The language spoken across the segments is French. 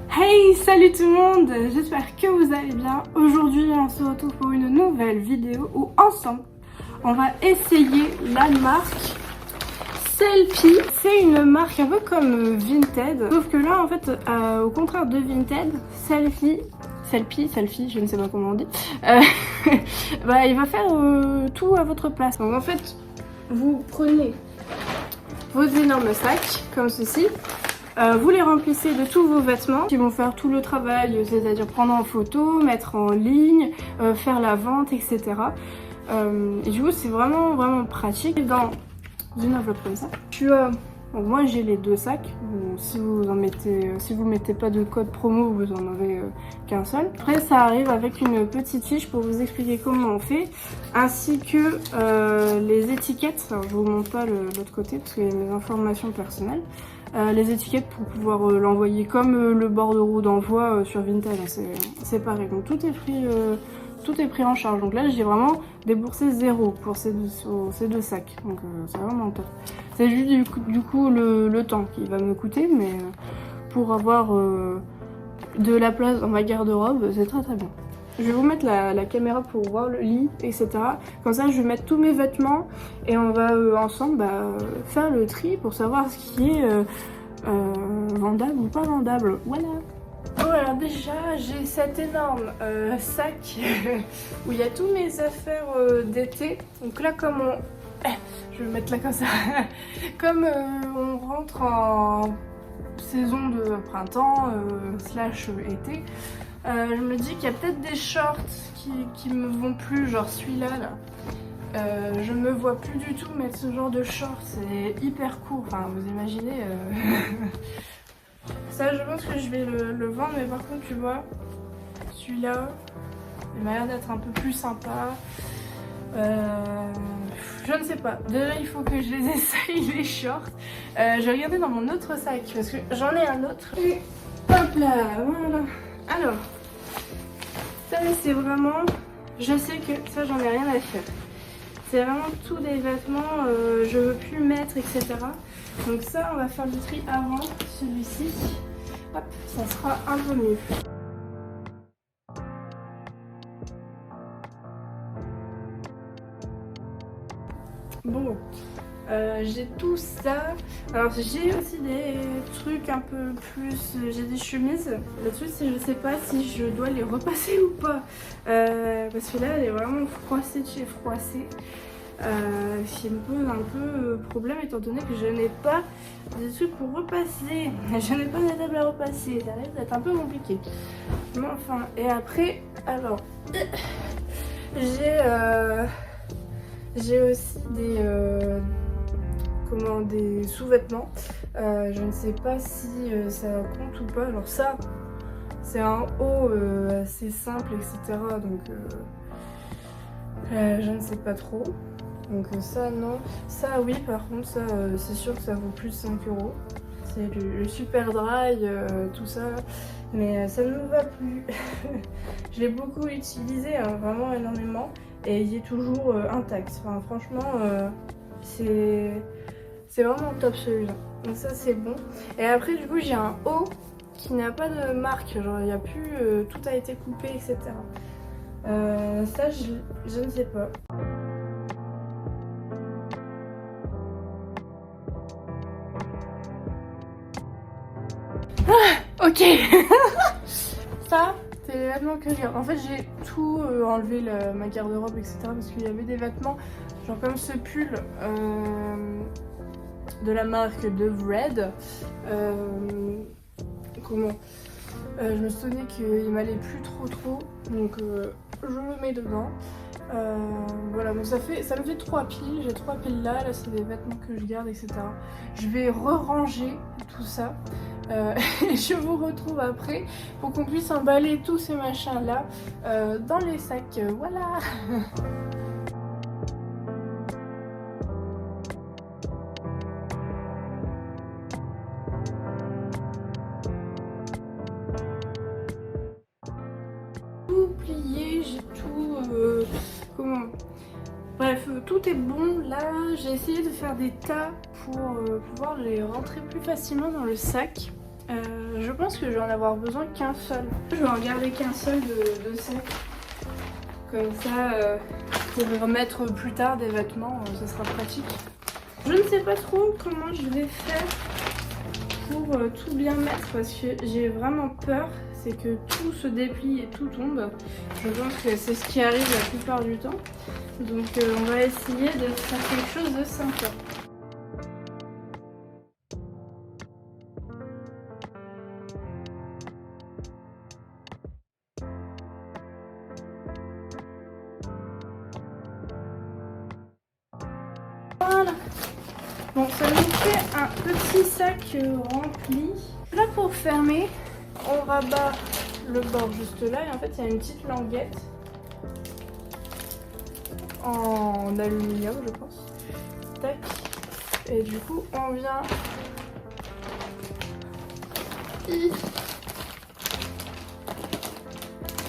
Hey, salut tout le monde, j'espère que vous allez bien. Aujourd'hui, on se retrouve pour une nouvelle vidéo où ensemble, on va essayer la marque Sellpy. C'est une marque un peu comme Vinted, sauf que là, en fait, au contraire de Vinted, Sellpy, je ne sais pas comment on dit, bah, il va faire tout à votre place. Donc en fait, vous prenez vos énormes sacs, comme ceci. Vous les remplissez de tous vos vêtements qui vont faire tout le travail, c'est-à-dire prendre en photo, mettre en ligne, faire la vente, etc. Et du coup, c'est vraiment pratique. Dans une enveloppe comme ça, bon, moi j'ai les deux sacs. Bon, si vous mettez pas de code promo, vous en avez qu'un seul. Après, ça arrive avec une petite fiche pour vous expliquer comment on fait, ainsi que les étiquettes. Alors, je vous montre pas l'autre côté parce qu'il y a mes informations personnelles. Les étiquettes pour pouvoir l'envoyer comme le bordereau d'envoi sur Vinted, c'est pareil. Donc tout est pris en charge. Donc là j'ai vraiment déboursé 0 pour ces deux sacs. Donc c'est vraiment top. C'est juste du coup le temps qui va me coûter, mais pour avoir de la place dans ma garde-robe, c'est très bien. Je vais vous mettre la caméra pour voir le lit, etc. Comme ça, je vais mettre tous mes vêtements et on va ensemble faire le tri pour savoir ce qui est vendable ou pas vendable. Voilà. Oh, alors déjà, j'ai cet énorme sac où il y a tous mes affaires d'été. Donc là, comme je vais le mettre là comme ça. Comme on rentre en saison de printemps slash été, je me dis qu'il y a peut-être des shorts qui me vont plus, genre celui-là là. Je me vois plus du tout mettre ce genre de shorts, c'est hyper court, enfin vous imaginez. Ça je pense que je vais le vendre, mais par contre tu vois, celui-là, il m'a l'air d'être un peu plus sympa. Je ne sais pas, déjà il faut que je les essaye les shorts. Je vais regarder dans mon autre sac parce que j'en ai un autre. Et hop là, voilà. Alors, ça c'est vraiment, je sais que ça j'en ai rien à faire. C'est vraiment tous des vêtements, je veux plus mettre, etc. Donc ça on va faire le tri avant celui-ci. Hop, ça sera un peu mieux. Bon, j'ai tout ça. Alors j'ai aussi des trucs un peu plus, j'ai des chemises. Le truc c'est que je sais pas si je dois les repasser ou pas, parce que là elle est vraiment froissée de chez froissée, ce qui me pose un peu problème étant donné que je n'ai pas des trucs pour repasser. Je n'ai pas de table à repasser, ça risque d'être un peu compliqué. Mais enfin, et après, alors j'ai aussi des sous-vêtements. Je ne sais pas si ça compte ou pas. Alors ça, c'est un haut assez simple, etc. Donc je ne sais pas trop. Donc ça, non. Ça, oui, par contre, ça, c'est sûr que ça vaut plus de 5 €. C'est le super dry, tout ça. Mais ça ne me va plus. Je l'ai beaucoup utilisé, hein, vraiment énormément. Et il est toujours intact. Enfin, franchement, c'est vraiment top celui-là. Donc ça, c'est bon. Et après, du coup, j'ai un haut qui n'a pas de marque. Genre, il n'y a plus... tout a été coupé, etc. Ça, je ne sais pas. Ah, ok. Ça, c'est les vêtements que j'ai. En fait, j'ai tout enlevé, ma garde-robe, etc. Parce qu'il y avait des vêtements, genre comme ce pull de la marque de Red. Je me souvenais qu'il m'allait plus trop. Donc, je le mets dedans. Voilà, donc ça me fait 3 piles. J'ai 3 piles là c'est des vêtements que je garde, etc. Je vais re-ranger tout ça. Et je vous retrouve après pour qu'on puisse emballer tous ces machins là dans les sacs. Voilà. Tout plié, j'ai tout bref, tout est bon. Là, j'ai essayé de faire des tas pour pouvoir les rentrer plus facilement dans le sac. Je je pense que je vais en avoir besoin qu'un seul. Je vais en garder qu'un seul de sac. Comme ça, pour remettre plus tard des vêtements, ça sera pratique. Je ne sais pas trop comment je vais faire pour tout bien mettre parce que j'ai vraiment peur. C'est que tout se déplie et tout tombe. Je pense que c'est ce qui arrive la plupart du temps. Donc on va essayer de faire quelque chose de sympa. Voilà. Bon, ça nous fait un petit sac rempli. Là pour fermer, on rabat le bord juste là et en fait il y a une petite languette en aluminium je pense. Tac. Et du coup on vient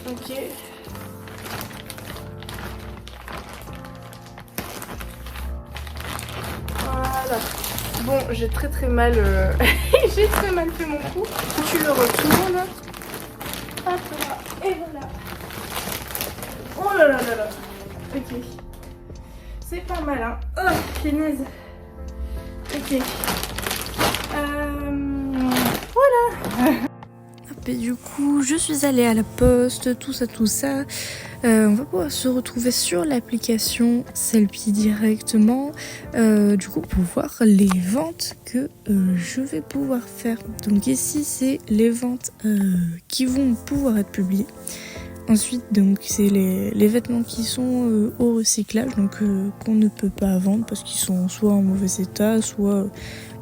ok. Voilà. Bon, j'ai très mal j'ai très mal fait mon coup. Tu le retournes. Hop là. Et voilà. Oh là là là là. Ok. C'est pas mal hein. Oh, finesse. Ok. Voilà. Et du coup, je suis allée à la poste, tout ça. On va pouvoir se retrouver sur l'application Sellpy directement. Du coup, pour voir les ventes que je vais pouvoir faire. Donc ici, c'est les ventes qui vont pouvoir être publiées. Ensuite, donc c'est les vêtements qui sont au recyclage, donc qu'on ne peut pas vendre parce qu'ils sont soit en mauvais état, soit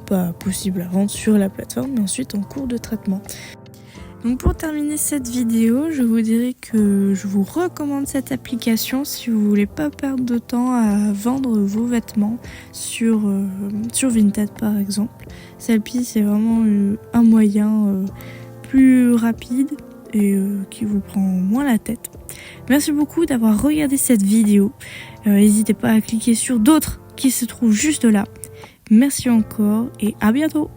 pas possible à vendre sur la plateforme, mais ensuite en cours de traitement. Donc pour terminer cette vidéo, je vous dirais que je vous recommande cette application si vous voulez pas perdre de temps à vendre vos vêtements sur Vinted par exemple. Sellpy, c'est vraiment un moyen plus rapide et qui vous prend moins la tête. Merci beaucoup d'avoir regardé cette vidéo. N'hésitez pas à cliquer sur d'autres qui se trouvent juste là. Merci encore et à bientôt.